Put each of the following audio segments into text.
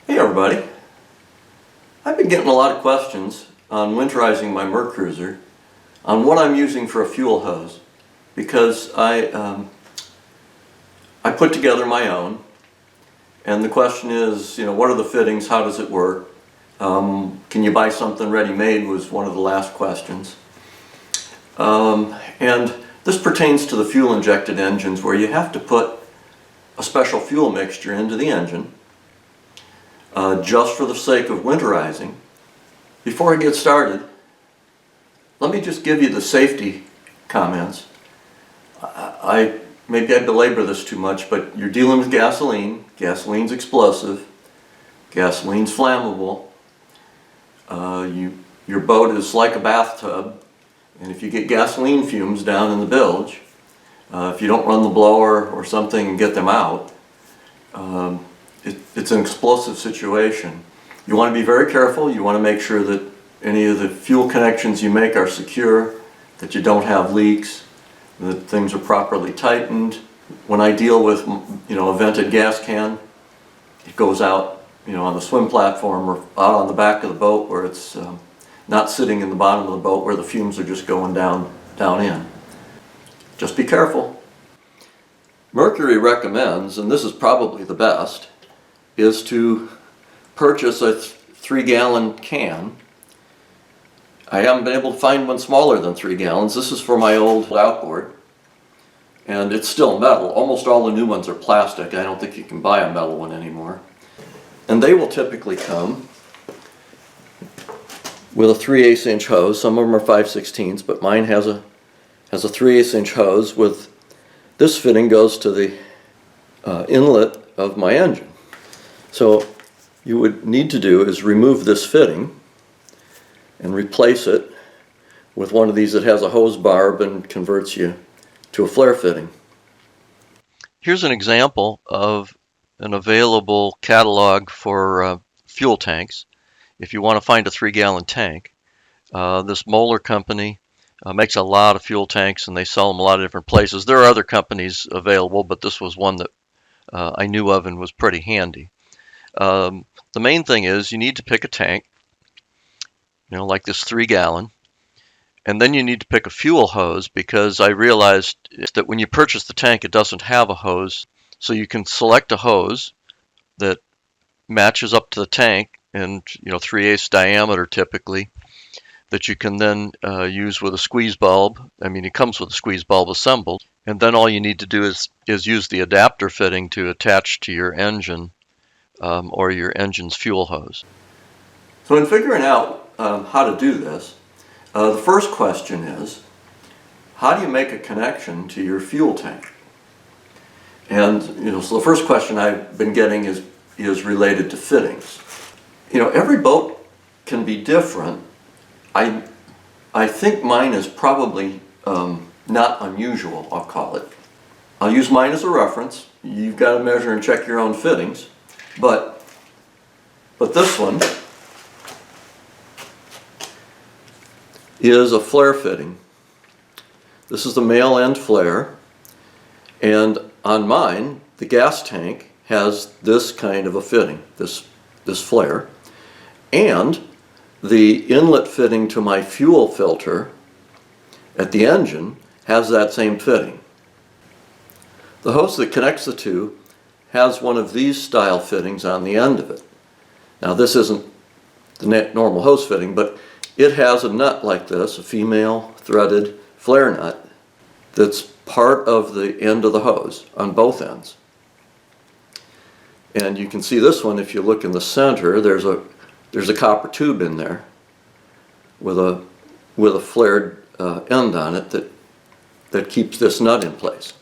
Hey everybody, I've been getting a lot of questions on winterizing my Mercruiser on what I'm using for a fuel hose because I put together my own, and the question is, what are the fittings, how does it work, can you buy something ready-made was one of the last questions. And this pertains to the fuel injected engines where you have to put a special fuel mixture into the engine just for the sake of winterizing. Before I get started, let me just give you the safety comments. Maybe I belabor this too much, but you're dealing with gasoline. Gasoline's explosive. Gasoline's flammable. Your boat is like a bathtub, and if you get gasoline fumes down in the bilge, if you don't run the blower or something and get them out, it's an explosive situation. You want to be very careful. You want to make sure that any of the fuel connections you make are secure, that you don't have leaks, that things are properly tightened. When I deal with a vented gas can, it goes out on the swim platform or out on the back of the boat where it's not sitting in the bottom of the boat where the fumes are just going down in. Just be careful. Mercury recommends, and this is probably the best, is to purchase a 3-gallon can. I haven't been able to find one smaller than 3 gallons. This is for my old outboard, and it's still metal. Almost all the new ones are plastic. I don't think you can buy a metal one anymore. And they will typically come with a 3/8 inch hose. Some of them are 5/16, but mine has a 3/8 inch hose. With this fitting goes to the inlet of my engine. So you would need to do is remove this fitting and replace it with one of these that has a hose barb and converts you to a flare fitting. Here's an example of an available catalog for fuel tanks. If you want to find a 3-gallon tank, this Moeller company makes a lot of fuel tanks, and they sell them a lot of different places. There are other companies available, but this was one that I knew of and was pretty handy. The main thing is you need to pick a tank, like this 3-gallon, and then you need to pick a fuel hose, because I realized that when you purchase the tank, it doesn't have a hose. So you can select a hose that matches up to the tank and 3/8 diameter typically, that you can then use with a squeeze bulb. I mean, it comes with a squeeze bulb assembled, and then all you need to do is use the adapter fitting to attach to your engine or your engine's fuel hose. So in figuring out how to do this, the first question is, how do you make a connection to your fuel tank? And so the first question I've been getting is related to fittings. Every boat can be different. I think mine is probably not unusual, I'll call it. I'll use mine as a reference. You've got to measure and check your own fittings. But this one is a flare fitting. This is the male end flare, and on mine the gas tank has this kind of a fitting, this flare, and the inlet fitting to my fuel filter at the engine has that same fitting. The hose that connects the two has one of these style fittings on the end of it. Now this isn't the normal hose fitting, but it has a nut like this, a female threaded flare nut, that's part of the end of the hose on both ends. And you can see this one, if you look in the center, there's a copper tube in there with a flared end on it that keeps this nut in place.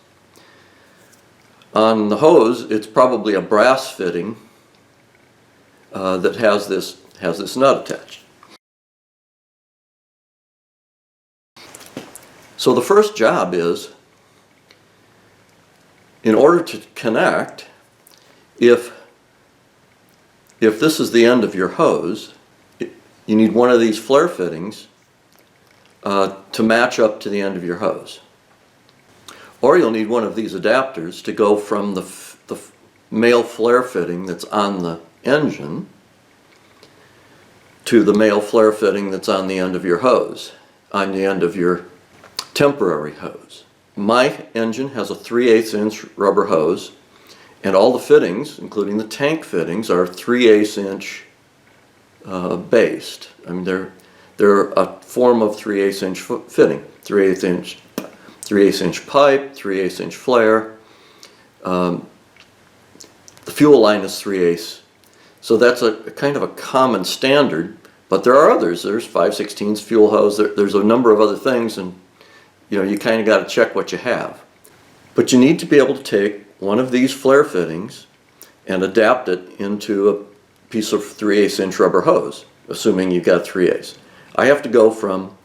On the hose, it's probably a brass fitting that has this nut attached. So the first job is, in order to connect, if this is the end of your hose, you need one of these flare fittings to match up to the end of your hose. Or you'll need one of these adapters to go from the male flare fitting that's on the engine to the male flare fitting that's on the end of your hose, on the end of your temporary hose. My engine has a 3/8 inch rubber hose, and all the fittings, including the tank fittings, are 3/8 inch based. I mean, they're a form of 3/8 inch fitting, 3/8 inch pipe, 3/8 inch flare. The fuel line is 3/8. So that's a kind of a common standard, but there are others. There's 5/16 fuel hose. There's a number of other things, and you kind of got to check what you have. But you need to be able to take one of these flare fittings and adapt it into a piece of 3/8 inch rubber hose, assuming you've got 3/8. I have to go from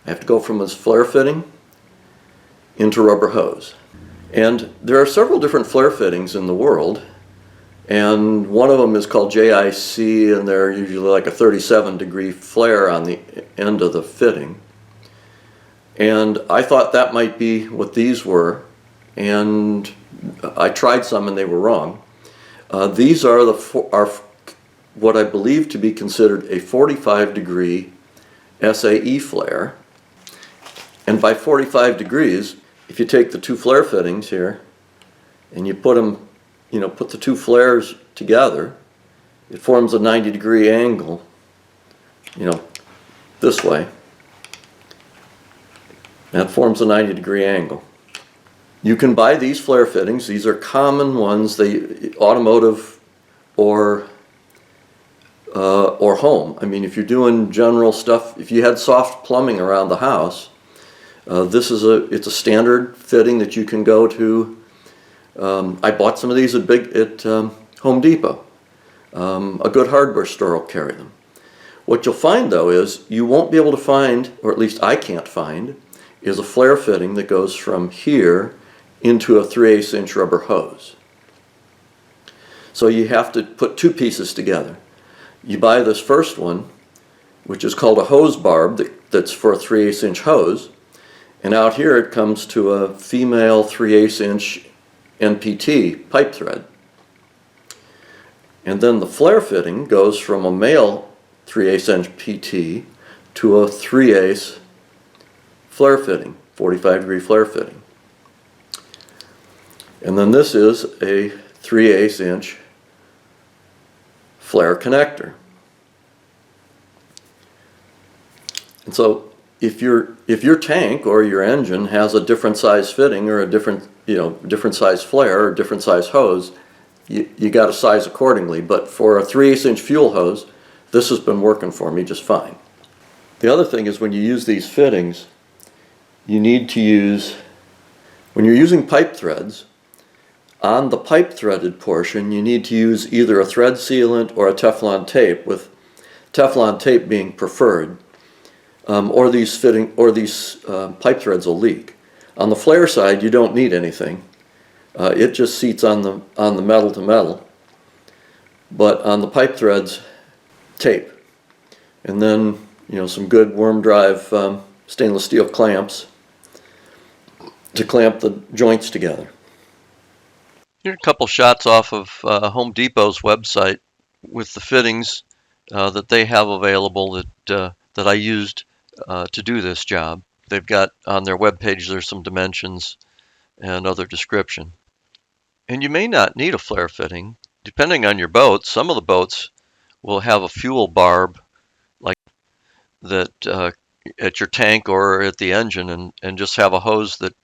this flare fitting into rubber hose. And there are several different flare fittings in the world, and one of them is called JIC, and they're usually like a 37-degree flare on the end of the fitting. And I thought that might be what these were, and I tried some and they were wrong. These are what I believe to be considered a 45-degree SAE flare. And by 45 degrees, if you take the two flare fittings here and you put them, put the two flares together, it forms a 90-degree angle, this way. That forms a 90-degree angle. You can buy these flare fittings. These are common ones, automotive or home. I mean, if you're doing general stuff, if you had soft plumbing around the house, it's a standard fitting that you can go to. I bought some of these at Home Depot. A good hardware store will carry them. What you'll find though is you won't be able to find, or at least I can't find, is a flare fitting that goes from here into a 3/8 inch rubber hose. So you have to put two pieces together. You buy this first one, which is called a hose barb, that's for a 3/8 inch hose, and out here it comes to a female 3/8 inch NPT pipe thread. And then the flare fitting goes from a male 3/8 inch PT to a 3/8 flare fitting, 45-degree flare fitting. And then this is a 3/8 inch flare connector. And so if your tank or your engine has a different size fitting or a different size flare or different size hose, you got to size accordingly. But for a 3/8 inch fuel hose, this has been working for me just fine. The other thing is when you use these fittings, you need to use, when you're using pipe threads, on the pipe threaded portion you need to use either a thread sealant or a Teflon tape, with Teflon tape being preferred, or these pipe threads will leak. On the flare side you don't need anything. It just seats on the metal to metal. But on the pipe threads, tape. And then some good worm drive stainless steel clamps to clamp the joints together. Here are a couple shots off of Home Depot's website with the fittings that they have available that I used to do this job. They've got on their webpage, there's some dimensions and other description. And you may not need a flare fitting, depending on your boat. Some of the boats will have a fuel barb like that at your tank or at the engine, and just have a hose that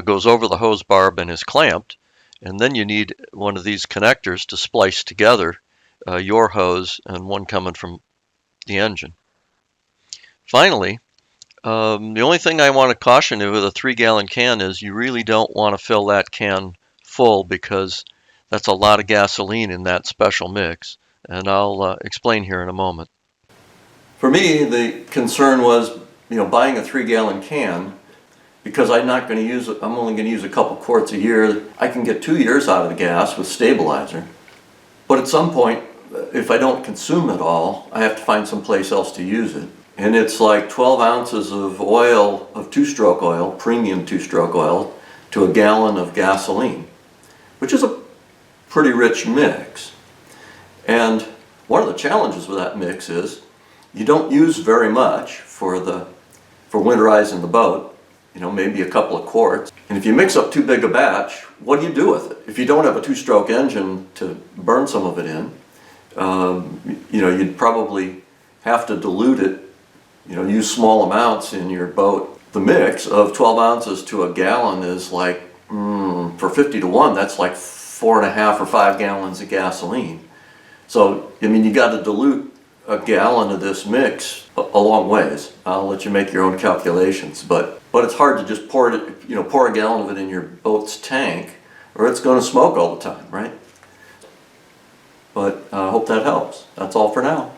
goes over the hose barb and is clamped. And then you need one of these connectors to splice together your hose and one coming from the engine. Finally, the only thing I want to caution you with a 3-gallon can is you really don't want to fill that can full, because that's a lot of gasoline in that special mix, and I'll explain here in a moment. For me, the concern was, buying a 3-gallon can, because I'm only going to use a couple quarts a year. I can get 2 years out of the gas with stabilizer. But at some point, if I don't consume it all, I have to find some place else to use it. And it's like 12 ounces of oil, of two-stroke oil, premium two-stroke oil, to a gallon of gasoline, which is a pretty rich mix. And one of the challenges with that mix is you don't use very much for winterizing the boat, maybe a couple of quarts. And if you mix up too big a batch, what do you do with it? If you don't have a two-stroke engine to burn some of it in, you'd probably have to dilute it, use small amounts in your boat. The mix of 12 ounces to a gallon is like, for 50 to 1, that's like 4.5 or 5 gallons of gasoline. So, you got to dilute a gallon of this mix a long ways. I'll let you make your own calculations, but it's hard to just pour a gallon of it in your boat's tank, or it's going to smoke all the time, right? But I hope that helps. That's all for now.